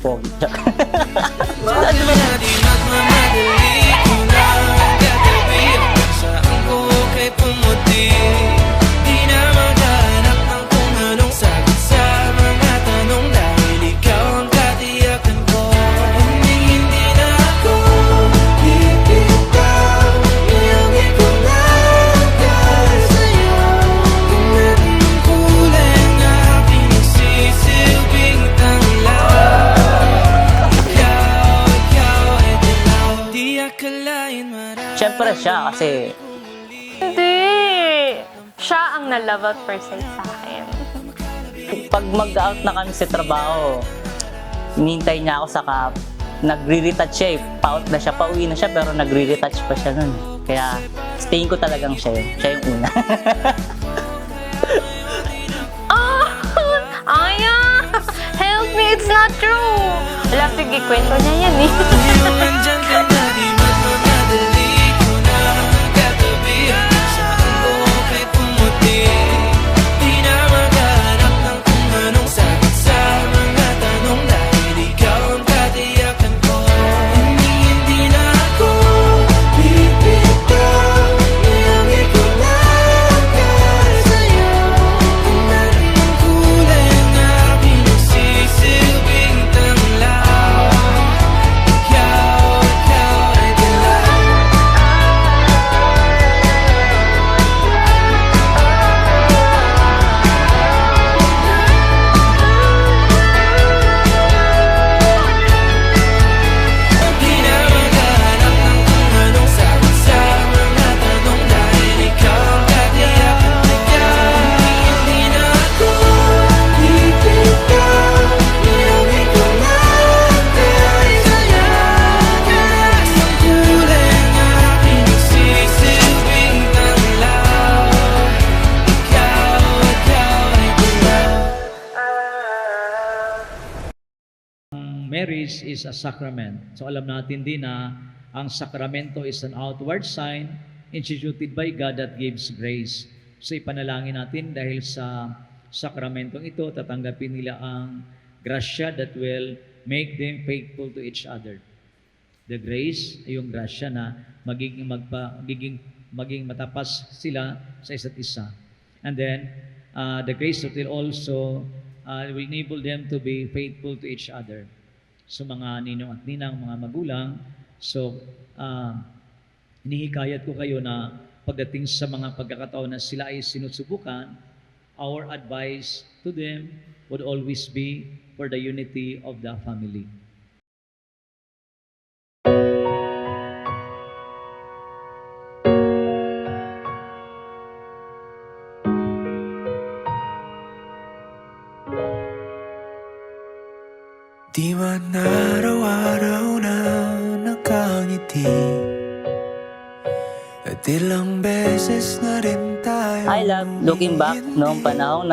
pogi. Bakit na di magmamadali ko na gagabi saan ko kay pumuti di na maghanap ng kung anong sagot sa mga tanong dahil ikaw ang katiyakan ko hindi na ako bibitaw iuwi ko lang dahil sa'yo kung anong kulay ang aking nagsisilbing tanglaw di akalain marami. Siyempre siya kasi Hindi! Siya ang na-love at first sight sa akin. pag mag-out na kami sa trabaho, hinihintay niya ako saka nagre-retouch siya eh. Pa-out na siya, pauwi na siya pero nagre-retouch pa siya nun. Kaya tingin ko talagang siya eh. Siya yung una. Ah! Aya! Help me! It's not true! Wala, sige, kwento niya yan eh. Yung nandyan ka na di magmamadali ko na gagabi saan ko kay pumuti di na maghanap ng kung anong sagot sa mga tanong dahil ikaw ang katiyakan ko hindi na ako bibitaw iuwi ko lang dahil sa'yo kung anong kulay ang aking nagsisilbing tanglaw ikaw ay dilaw. Di na maghanap ng kung anong sagot sa mga tanong dahil ikaw ang katiyakan ko hindi na ako bibitaw iuwi ko lang dahil sa'yo kahit ang kulay ang aking nagsisilbing tanglaw ikaw ay dilaw. Marriage is a sacrament. So alam natin din na ang sakramento is an outward sign instituted by God that gives grace. So ipanalangin natin dahil sa sakramentong ito, tatanggapin nila ang grasya that will make them faithful to each other. The grace ay yung grasya na maging matapas sila sa isa't isa. And then, the grace that will also will enable them to be faithful to each other. So mga ninong at ninang, mga magulang, so hinihikayat ko kayo na pagdating sa mga pagkakataon na sila ay sinusubukan, our advice to them would always be for the unity of the family. Di man araw-araw na nakangiti at ilang beses na rin tayo I love looking back noong panahong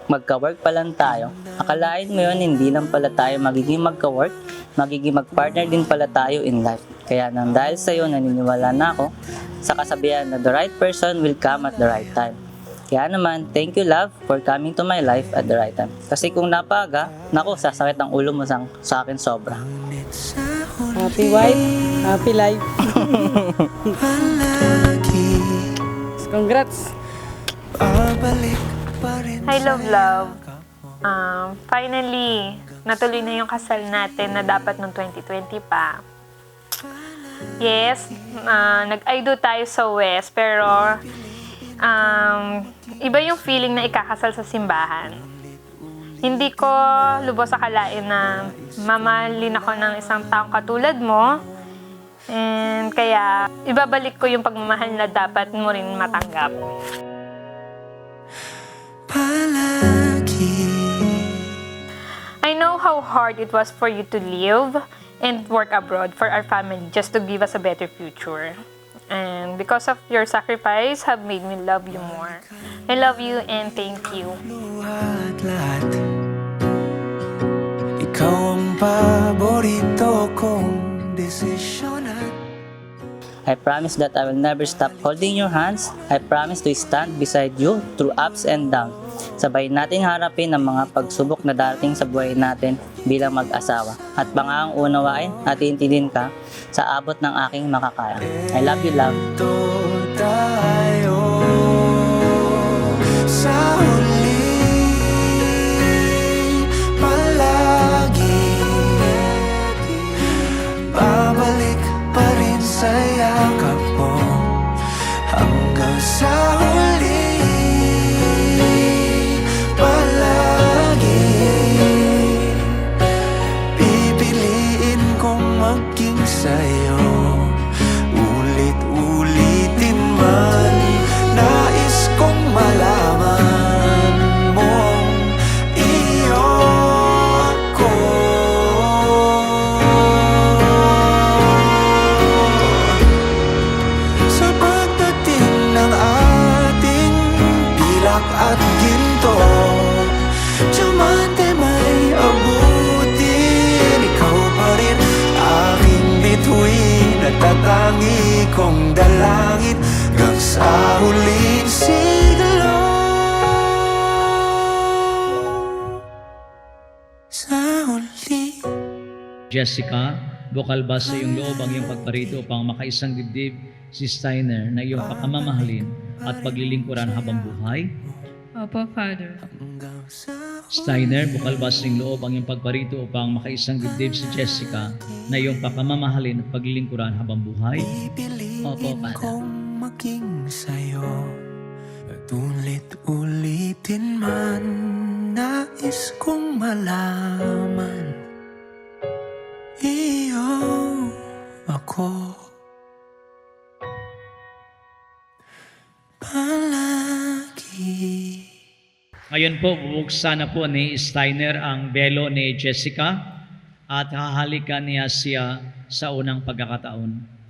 magka-work pa lang tayo. Akalain mo yun, hindi lang pala tayo magiging magka-work, magiging mag-partner din pala tayo in life. Kaya nang dahil sa'yo, naniniwala na ako sa kasabihan na the right person will come at the right time. Kaya naman, thank you love for coming to my life at the right time. Kasi kung napaga, naku, sasakit ang ulo mo sa akin sobra. Happy wife, happy life. Congrats! Hi, love. Finally, natuloy na yung kasal natin na dapat noong 2020 pa. Yes, nag-I do tayo sa West, pero iba yung feeling na ikakasal sa simbahan. Hindi ko lubos akalain na mamahalin ako ng isang taong katulad mo. And kaya, ibabalik ko yung pagmamahal na dapat mo rin matanggap. I know how hard it was for you to live and work abroad for our family just to give us a better future. And because of your sacrifice have made me love you more. I love you and thank you. Ikaw ang paborito kong desisyonan. I promise that I will never stop holding your hands. I promise to stand beside you through ups and downs. Sabay natin harapin ang mga pagsubok na darating sa buhay natin bilang mag-asawa. At pangaang unawain at iintindihin ka sa abot ng aking makakaya. I love you, love. Ito tayo sa huli, palagi babalik pa rin sa yakap mo hanggang sa huli, palagi pipiliin kong maging sa'yo. Ulit-ulitin man, nais kong malaman mong iyo ako. Sa pagdating ng ating pilak at ginto, diamante may abutin, ikaw pa rin aking bituin at tatangi kong dalangin hanggang sa huling siglo. Sa huli. Jessica, bukal ba sa iyong loob ang iyong pagparito upang makaisang dibdib si Steiner na iyong pakamamahalin at paglilingkuran habang buhay? Opo, Father. Steiner, bukal ba sa iyong loob ang iyong pagparito upang makaisang dibdib si Jessica na iyong pakamamahalin at paglilingkuran habang buhay? Opo, Pipiliin Father. kong maging sa'yo at ulit-ulitin man, nais kong malaman iyo ako palagi. Ngayon po, bubuksan na po ni Steiner ang belo ni Jessica at hahalikan niya siya sa unang pagkakataon.